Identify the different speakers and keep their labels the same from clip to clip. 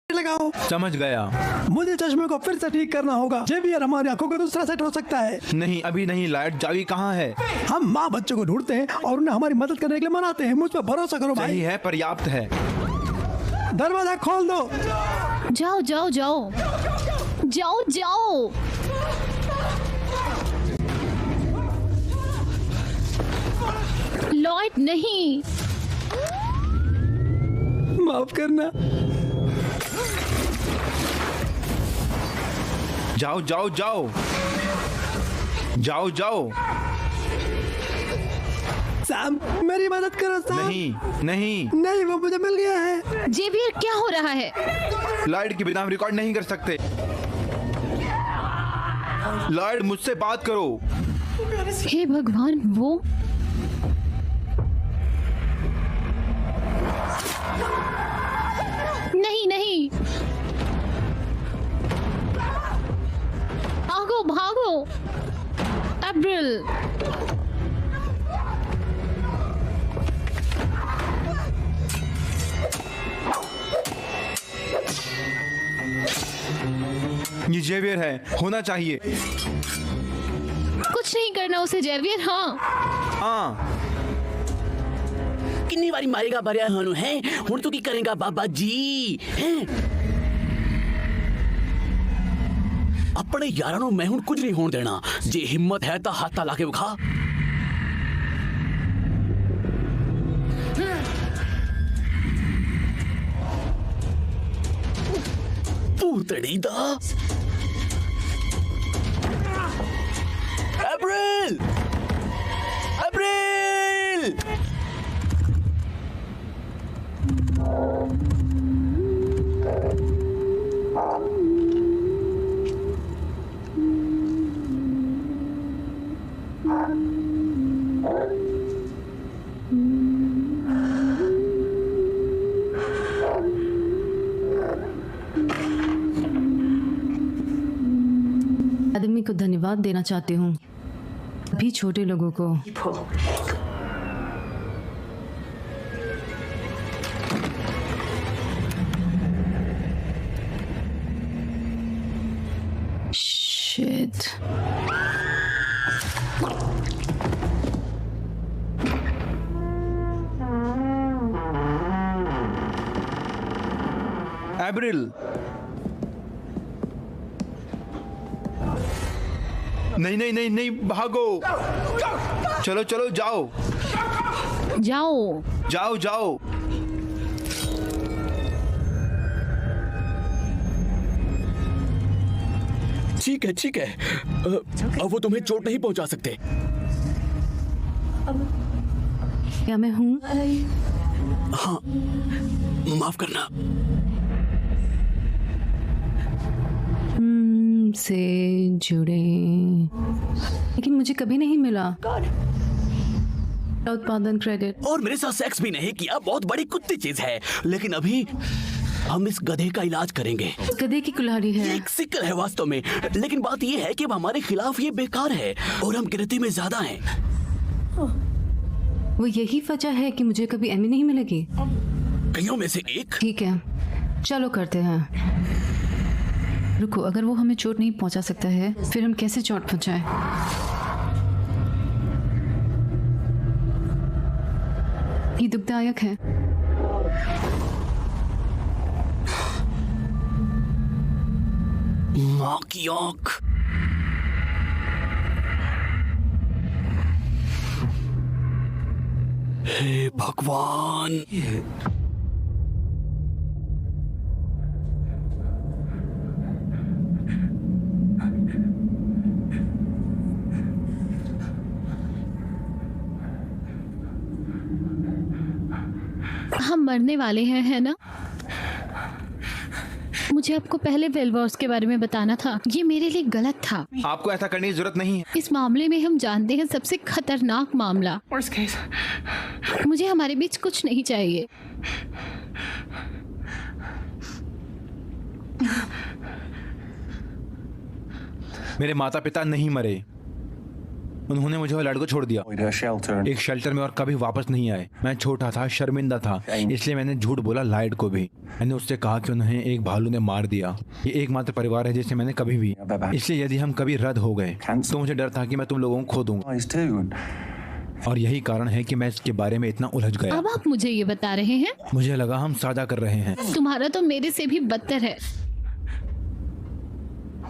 Speaker 1: लगाओ।
Speaker 2: समझ गया।
Speaker 1: मुझे चश्मे को फिर से ठीक करना होगा। जेवियर हमारी आंखों का दूसरा सेट हो सकता है।
Speaker 2: नहीं, अभी नहीं। लाइट चाबी कहाँ है?
Speaker 1: हम माँ बच्चों को ढूंढते हैं और उन्हें हमारी मदद करने के लिए मनाते हैं। मुझ पर भरोसा करो भाई।
Speaker 2: सही है, पर्याप्त है।
Speaker 1: दरवाजा खोल दो।
Speaker 3: जाओ जाओ जाओ जाओ जाओ। लॉयड नहीं।
Speaker 1: माफ करना।
Speaker 2: जाओ जाओ जाओ जाओ जाओ।
Speaker 1: सैम, मेरी मदद करो सैम।
Speaker 2: नहीं नहीं।
Speaker 1: नहीं, वो मुझे मिल गया है।
Speaker 3: जेवियर क्या हो रहा है?
Speaker 2: लॉयड के बिना हम रिकॉर्ड नहीं कर सकते। लॉयड, मुझसे बात करो।
Speaker 3: हे भगवान, वो नहीं नहीं। भागो भागो अब्रिल।
Speaker 2: ये जेवियर है, होना चाहिए।
Speaker 3: कुछ नहीं करना उसे जेवियर। हाँ
Speaker 2: हाँ।
Speaker 4: कितनी बारी मारेगा भरिया हनु है। हुण तो की करेगा बाबा जी हैं। अपने यारां नूं मैं हुण कुछ नहीं होण देना। जे हिम्मत है तो हाथ ला के विखा। पूतड़ी दा अप्रैल अप्रैल।
Speaker 5: आदमी को धन्यवाद देना चाहती हूँ, अभी छोटे लोगों को। शिट।
Speaker 2: एब्रिल, नहीं नहीं नहीं नहीं, भागो। चलो चलो, जाओ
Speaker 3: जाओ
Speaker 2: जाओ जाओ।
Speaker 4: ठीक है ठीक है। अब वो तुम्हें चोट नहीं पहुंचा सकते।
Speaker 5: क्या मैं हूँ?
Speaker 4: हाँ, माफ करना।
Speaker 5: से जुड़े, लेकिन मुझे कभी नहीं मिला उत्पादन क्रेडिट।
Speaker 4: और मेरे साथ सेक्स भी नहीं किया। बहुत बड़ी कुत्ती चीज है। लेकिन अभी हम इस गधे का इलाज करेंगे।
Speaker 5: गधे की कुल्हाड़ी
Speaker 4: ये
Speaker 5: है।
Speaker 4: एक सिकल है वास्तव में। लेकिन बात ये है कि अब हमारे खिलाफ ये बेकार है और हम गिनती में ज्यादा हैं।
Speaker 5: वो यही वजह है कि मुझे कभी एमी नहीं मिलेगी।
Speaker 4: कईयों में से एक।
Speaker 5: ठीक है, चलो करते हैं। रुको, अगर वो हमें चोट नहीं पहुंचा सकता है, फिर हम कैसे चोट पहुंचाएं? ये दुखदायक है।
Speaker 4: माँ की आंख। हे भगवान।
Speaker 3: हम मरने वाले हैं, है ना? मुझे आपको पहले वेलवॉर्स के बारे में बताना था। ये मेरे लिए गलत था।
Speaker 2: आपको ऐसा करने की जरूरत नहीं है।
Speaker 3: इस मामले में हम जानते हैं सबसे खतरनाक मामला। मुझे हमारे बीच कुछ नहीं चाहिए।
Speaker 2: मेरे माता पिता नहीं मरे। उन्होंने मुझे और लड़के को छोड़ दिया एक शेल्टर में और कभी वापस नहीं आए। मैं छोटा था, शर्मिंदा था, इसलिए मैंने झूठ बोला लाइट को भी। मैंने उससे कहा कि उन्हें एक भालू ने मार दिया। ये एकमात्र परिवार है जिसे मैंने कभी भी, इसलिए यदि हम कभी रद्द हो गए तो मुझे डर था कि मैं तुम लोगों को खो दूंगा, और यही कारण है कि मैं इसके बारे में इतना उलझ गया।
Speaker 3: अब आप मुझे ये बता रहे हैं?
Speaker 2: मुझे लगा हम साझा कर रहे हैं।
Speaker 3: तुम्हारा तो मेरे से भी बदतर है।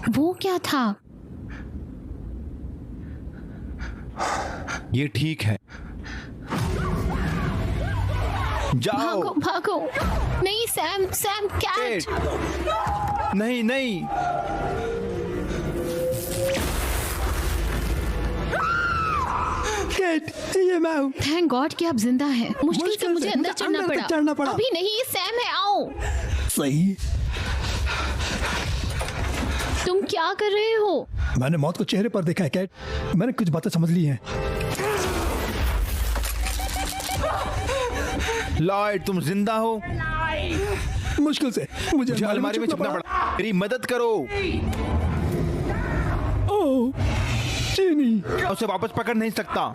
Speaker 3: वो क्या था?
Speaker 2: ये ठीक है, जाओ।
Speaker 3: भागो भागो। नहीं सैम, सैम कैट।
Speaker 2: नहीं नहीं,
Speaker 1: केट, ये मैं हूँ।
Speaker 3: थैंक गॉड कि आप जिंदा हैं। मुश्किल से मुझे अंदर
Speaker 1: तक चढ़ना पड़ा।
Speaker 3: अभी नहीं, ये सैम है, आओ।
Speaker 1: सही।
Speaker 3: तुम क्या कर रहे हो?
Speaker 1: मैंने मौत को चेहरे पर देखा है कैट। मैंने कुछ बातें समझ ली हैं।
Speaker 2: लॉयड, तुम जिंदा हो?
Speaker 1: मुश्किल से मुझे
Speaker 2: अलमारी में छिपना पड़ा। मेरी मदद करो।
Speaker 1: ओह, चीनी।
Speaker 2: मैं उसे वापस पकड़ नहीं सकता।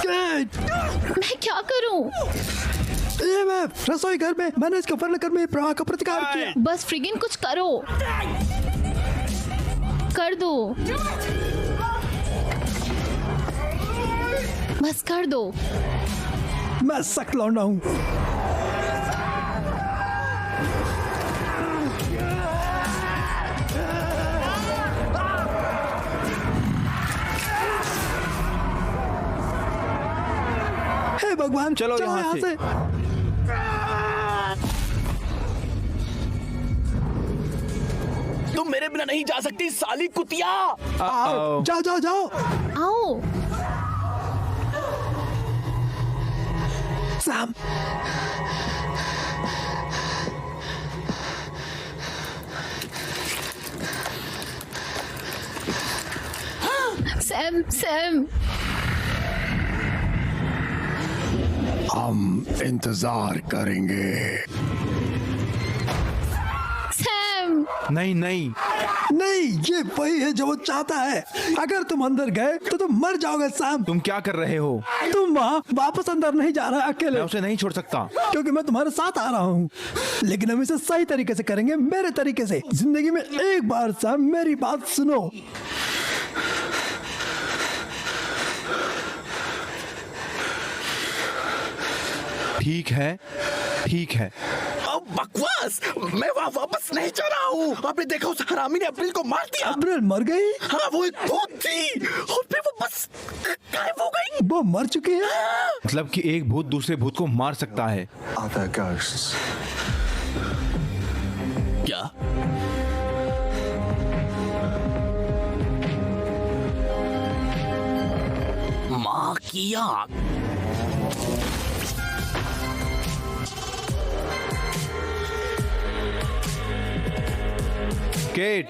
Speaker 1: कैट,
Speaker 3: मैं क्या करूं?
Speaker 1: ये मैं रसोई घर में, मैंने इसको फर्ल कर में प्रवाह का प्रतिकार किया।
Speaker 3: बस फ्रिगिन कुछ करो, कर दो, बस कर दो।
Speaker 1: मैं सख्त लौंडा हूँ। हे भगवान,
Speaker 2: चलो यहाँ से।
Speaker 4: तुम मेरे बिना नहीं जा सकती साली कुतिया।
Speaker 1: आओ, जाओ जाओ जाओ।
Speaker 3: आओ।
Speaker 1: Sam,
Speaker 3: Sam, Sam.
Speaker 1: हम इंतजार करेंगे।
Speaker 3: सैम।
Speaker 2: नहीं नहीं
Speaker 1: नहीं, ये वही है जो वो चाहता है। अगर तुम अंदर गए तो तुम मर जाओगे सैम।
Speaker 2: तुम क्या कर रहे हो?
Speaker 1: तुम वहाँ वापस अंदर नहीं जा रहा अकेले,
Speaker 2: मैं उसे नहीं छोड़ सकता।
Speaker 1: क्योंकि मैं तुम्हारे साथ आ रहा हूँ। लेकिन हम इसे सही तरीके से करेंगे, मेरे तरीके से। जिंदगी में एक बार सैम मेरी बात सुनो।
Speaker 2: ठीक है, ठीक है।
Speaker 4: अब बकवास, मैं वहाँ वापस नहीं जा रहा हूँ। आपने देखा उस हरामी ने अप्रैल को मार दिया।
Speaker 1: अप्रैल मर गई?
Speaker 4: हाँ, वो एक भूत थी और फिर वो बस गायब हो गई।
Speaker 1: वो मर चुकी है?
Speaker 2: मतलब कि एक भूत दूसरे भूत को मार सकता है।
Speaker 6: Other ghosts.
Speaker 4: क्या? माँ की आँख।
Speaker 2: केट,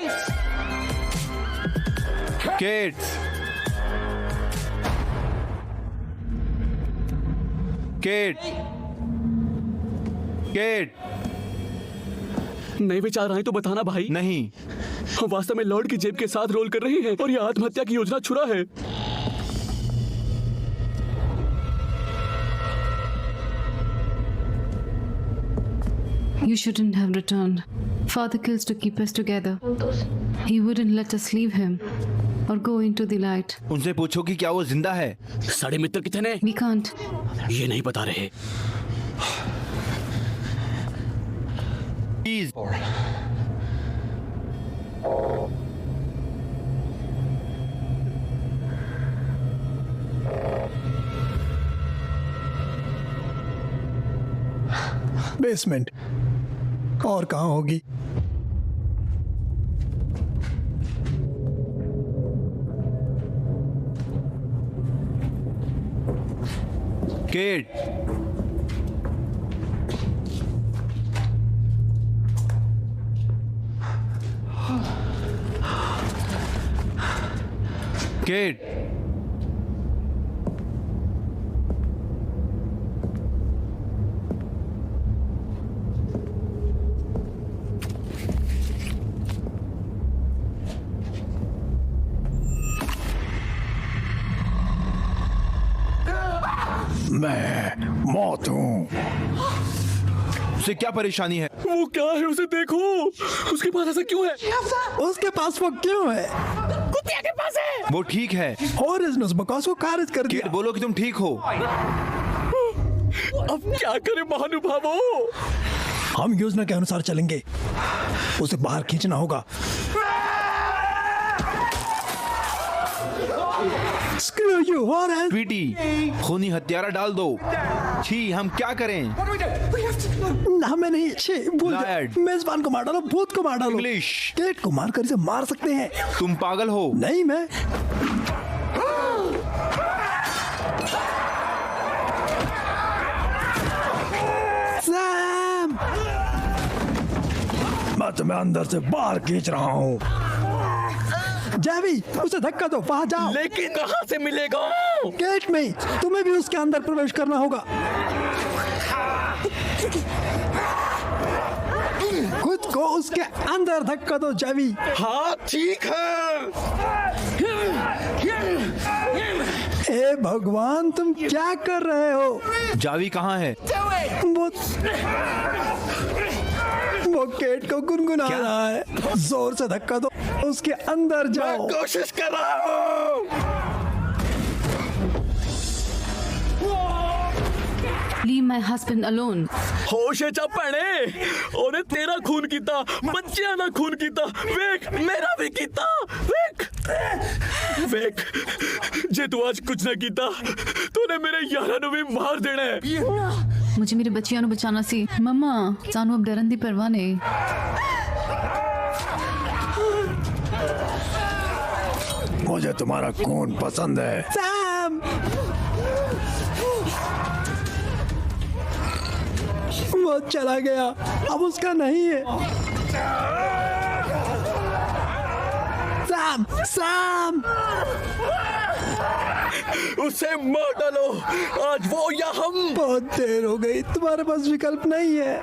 Speaker 2: केट, केट, केट।
Speaker 4: नहीं विचार आए तो बताना भाई।
Speaker 2: नहीं,
Speaker 4: हम वास्तव में लॉर्ड की जेब के साथ रोल कर रहे हैं और ये आत्महत्या की योजना छुरा है।
Speaker 5: You shouldn't have returned. Father kills to keep us together. He wouldn't let us leave him or go into the light.
Speaker 2: उनसे पूछो कि क्या वो जिंदा है।
Speaker 4: साढ़े मित्र कितने?
Speaker 5: We can't.
Speaker 4: ये नहीं बता रहे।
Speaker 2: प्लीज।
Speaker 1: बेसमेंट और कहाँ होगी?
Speaker 2: केट, केट,
Speaker 1: मैं मौत हूँ।
Speaker 2: उसे क्या परेशानी है?
Speaker 4: वो क्या है उसे देखो, उसके पास ऐसा क्यों है?
Speaker 1: उसके पास वो क्यों है?
Speaker 4: कुत्ते के पास है।
Speaker 2: वो ठीक है।
Speaker 1: और इसने उस बकवास को खारिज कर
Speaker 2: केट
Speaker 1: दिया।
Speaker 2: बोलो कि तुम ठीक हो।
Speaker 4: अब क्या करें महानुभावों?
Speaker 1: हम योजना के अनुसार चलेंगे, उसे बाहर खींचना होगा। Screw you, Horace!
Speaker 2: ट्वीटी, खूनी हत्यारा डाल दो। छी, हम क्या करें?
Speaker 1: ना मैं नहीं, छे, भूल जाओ।
Speaker 2: Lad.
Speaker 1: मेजबान को मार डालो, भूत को मार डालो।
Speaker 2: इंग्लिश।
Speaker 1: केट को मारकर इसे मार सकते हैं।
Speaker 2: तुम पागल हो।
Speaker 1: नहीं मैं। सैम! मैं तुम्हें अंदर से बाहर खींच रहा हूँ। जैवी, उसे धक्का दो, वहां जाओ।
Speaker 4: लेकिन कहाँ से मिलेगा?
Speaker 1: गेट में, तुम्हें भी उसके अंदर प्रवेश करना होगा। खुद को उसके अंदर धक्का दो जैवी।
Speaker 4: हाँ ठीक है।
Speaker 1: हे भगवान, तुम क्या कर रहे हो?
Speaker 2: जावी कहाँ है?
Speaker 1: वो केट को गुनगुना रहा है। जोर से धक्का दो, उसके अंदर जाओ।
Speaker 4: कोशिश कर रहा हूँ।
Speaker 5: Leave my husband alone.
Speaker 4: होश चा भैने, ਉਹਨੇ ਤੇਰਾ खून ਕੀਤਾ, ਬੱਚਿਆਂ ਦਾ खून ਕੀਤਾ, ਵੇਖ ਮੇਰਾ ਵੀ ਕੀਤਾ, ਵੇਖ ਵੇਖ ਜੇ ਤੂੰ ਅੱਜ ਕੁਝ ਨਾ ਕੀਤਾ ਤੂਨੇ ਮੇਰੇ ਯਾਰਾਂ ਨੂੰ ਵੀ ਮਾਰ ਦੇਣਾ ਹੈ।
Speaker 5: मुझे मेरे बच्चियों को बचाना सी। मम्मा, सानू अब डरन दी परवाह नहीं।
Speaker 1: मुझे तुम्हारा खून पसंद है। सैम! वो चला गया, अब उसका नहीं है। सैम! सैम!
Speaker 4: उसे मार डालो, आज वो या हम।
Speaker 1: बहुत देर हो गई, तुम्हारे पास विकल्प नहीं है।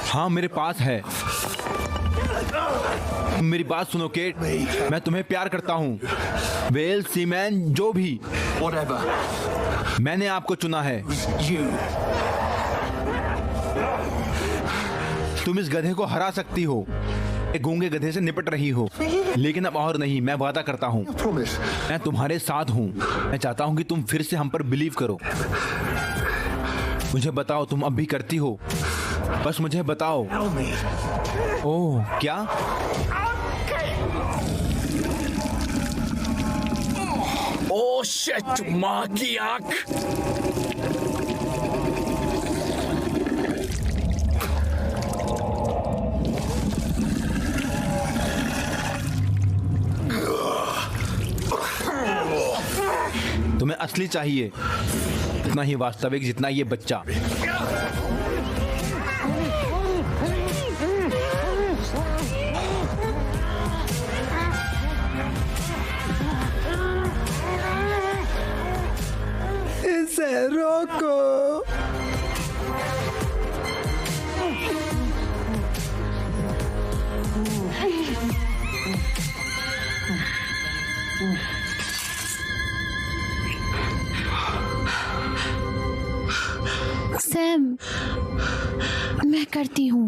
Speaker 2: हाँ, मेरे पास है। मेरी बात सुनो केट, मैं तुम्हें प्यार करता हूँ। वेल, सीमैन, जो भी, मैंने आपको चुना है। तुम इस गधे को हरा सकती हो, एक गूंगे गधे से निपट रही हो, लेकिन अब और नहीं। मैं वादा करता हूँ, मैं तुम्हारे साथ हूँ। मैं चाहता हूँ कि तुम फिर से हम पर बिलीव करो। मुझे बताओ, तुम अब भी करती हो? बस मुझे बताओ। ओह, क्या?
Speaker 4: ओ शिट, माँ की आंख।
Speaker 2: तुम्हें असली चाहिए, इतना ही वास्तविक जितना ये बच्चा।
Speaker 1: इसे रोको।
Speaker 3: सैम, मैं करती हूँ।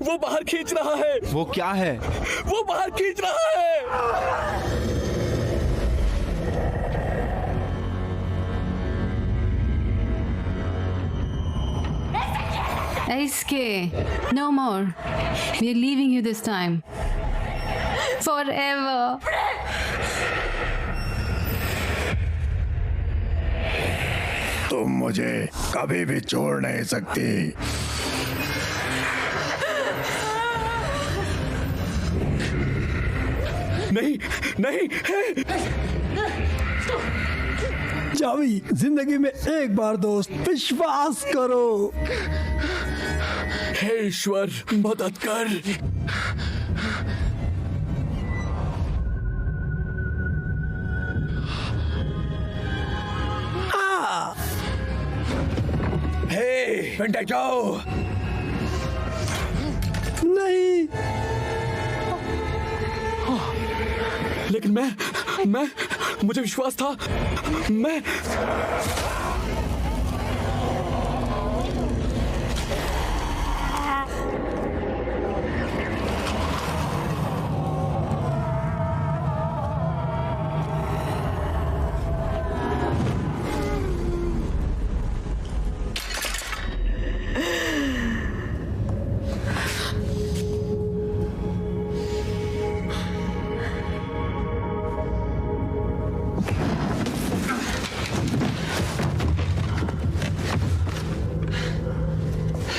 Speaker 4: वो बाहर खींच रहा है।
Speaker 2: वो क्या है?
Speaker 4: वो बाहर खींच रहा है।
Speaker 5: Eisuke, no more. We are leaving you this time. Forever.
Speaker 1: तुम मुझे कभी भी छोड़ नहीं सकती।
Speaker 4: नहीं नहीं।
Speaker 1: जावी, जिंदगी में एक बार दोस्त, विश्वास करो।
Speaker 4: हे ईश्वर, मदद कर। हे वेंटेटो,
Speaker 1: नहीं,
Speaker 4: लेकिन मैं मुझे विश्वास था। मैं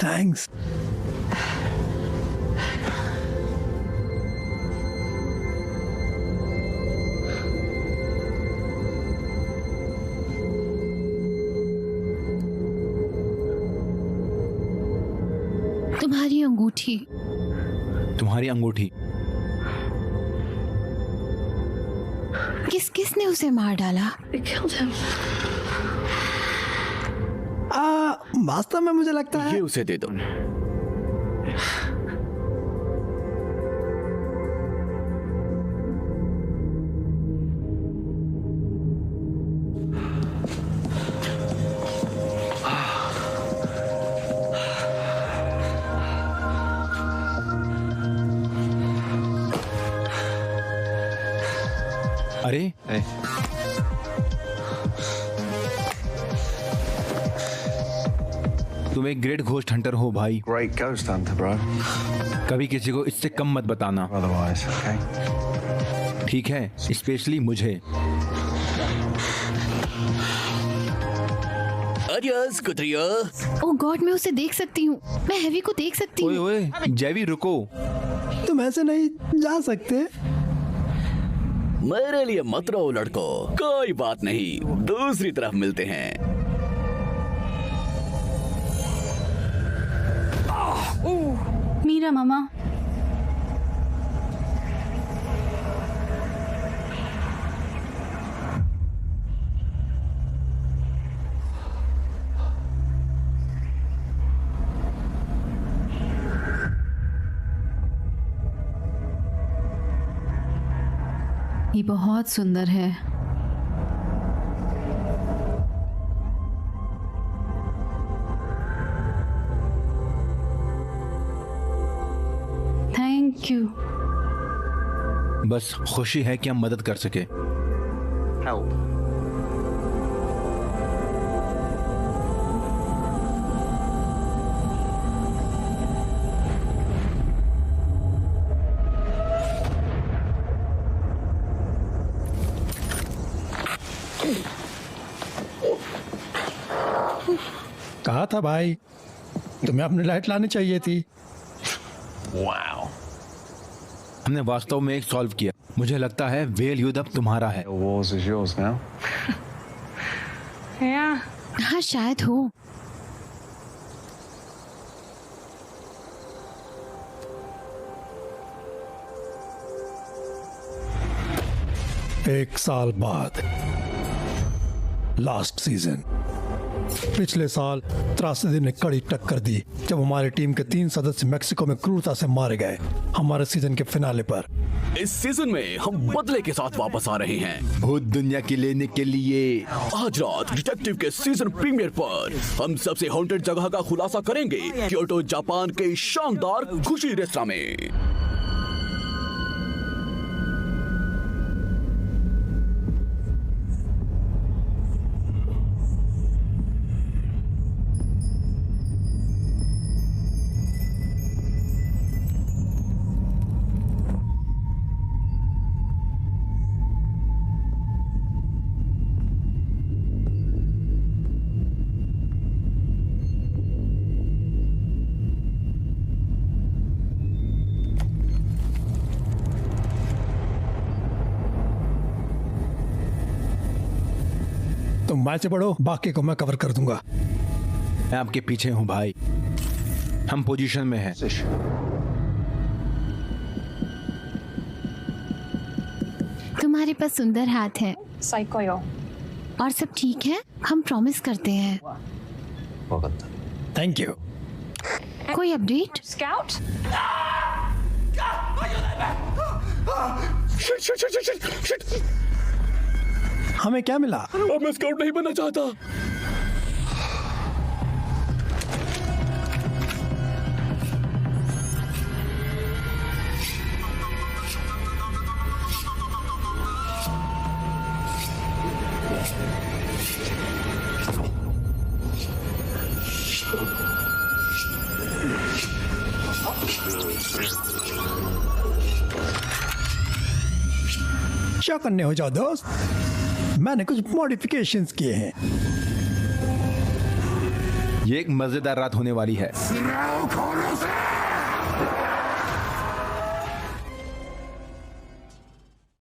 Speaker 1: थैंक्स।
Speaker 3: तुम्हारी अंगूठी।
Speaker 2: तुम्हारी अंगूठी?
Speaker 3: किसने उसे मार डाला?
Speaker 1: वास्तव में मुझे लगता है
Speaker 4: ये उसे दे दो।
Speaker 2: अरे तुम एक ग्रेट घोस्ट हंटर हो भाई।
Speaker 6: Great ghost hunter, bro.
Speaker 2: कभी किसी को इससे कम मत बताना,
Speaker 6: Otherwise, okay?
Speaker 2: ठीक है? स्पेशली मुझे।
Speaker 4: अरियस कुतरिया।
Speaker 3: ओह गॉड, मैं उसे देख सकती हूँ। मैं हैवी को देख सकती
Speaker 2: ओए
Speaker 3: हूँ।
Speaker 2: ओए जैवी रुको।
Speaker 1: तुम ऐसे नहीं जा सकते।
Speaker 4: मेरे लिए मत रो लड़को, कोई बात नहीं, दूसरी तरफ मिलते हैं।
Speaker 5: मीरा मामा, ये बहुत सुंदर है। Thank you.
Speaker 2: बस खुशी है कि हम मदद कर सके।
Speaker 6: Help.
Speaker 1: कहा था भाई, तुम्हें अपनी लाइट लानी चाहिए थी।
Speaker 6: Wow.
Speaker 2: हमने वास्तव में एक सॉल्व किया। मुझे लगता है वेल युद्ध अब तुम्हारा है।
Speaker 6: The wars is yours now.
Speaker 3: हाँ शायद हो।
Speaker 1: एक साल बाद, लास्ट सीजन। पिछले साल त्रासदी ने कड़ी टक्कर दी जब हमारी टीम के 3 सदस्य मेक्सिको में क्रूरता से मारे गए हमारे सीजन के फिनाले पर।
Speaker 4: इस सीजन में हम बदले के साथ वापस आ रहे हैं,
Speaker 2: भूत दुनिया की लेने के लिए।
Speaker 4: आज रात डिटेक्टिव के सीजन प्रीमियर पर हम सबसे हॉन्टेड जगह का खुलासा करेंगे, क्योटो जापान के शानदार खुशी रेस्तरां में।
Speaker 1: तुम मैच पढ़ो, बाकी को मैं कवर कर दूंगा।
Speaker 2: मैं आपके पीछे हूँ भाई। हम पोजीशन में हैं।
Speaker 3: तुम्हारे पास सुंदर हाथ है और सब ठीक है। हम प्रॉमिस करते हैं।
Speaker 1: Thank you.
Speaker 3: कोई अपडेट?
Speaker 7: Scout?
Speaker 4: शिट।
Speaker 1: हमें क्या मिला?
Speaker 4: अब मैं स्काउट नहीं बनना चाहता।
Speaker 1: क्या करने हो जाओ दोस्त, मैंने कुछ मॉडिफिकेशंस किए हैं।
Speaker 2: ये एक मजेदार रात होने वाली है।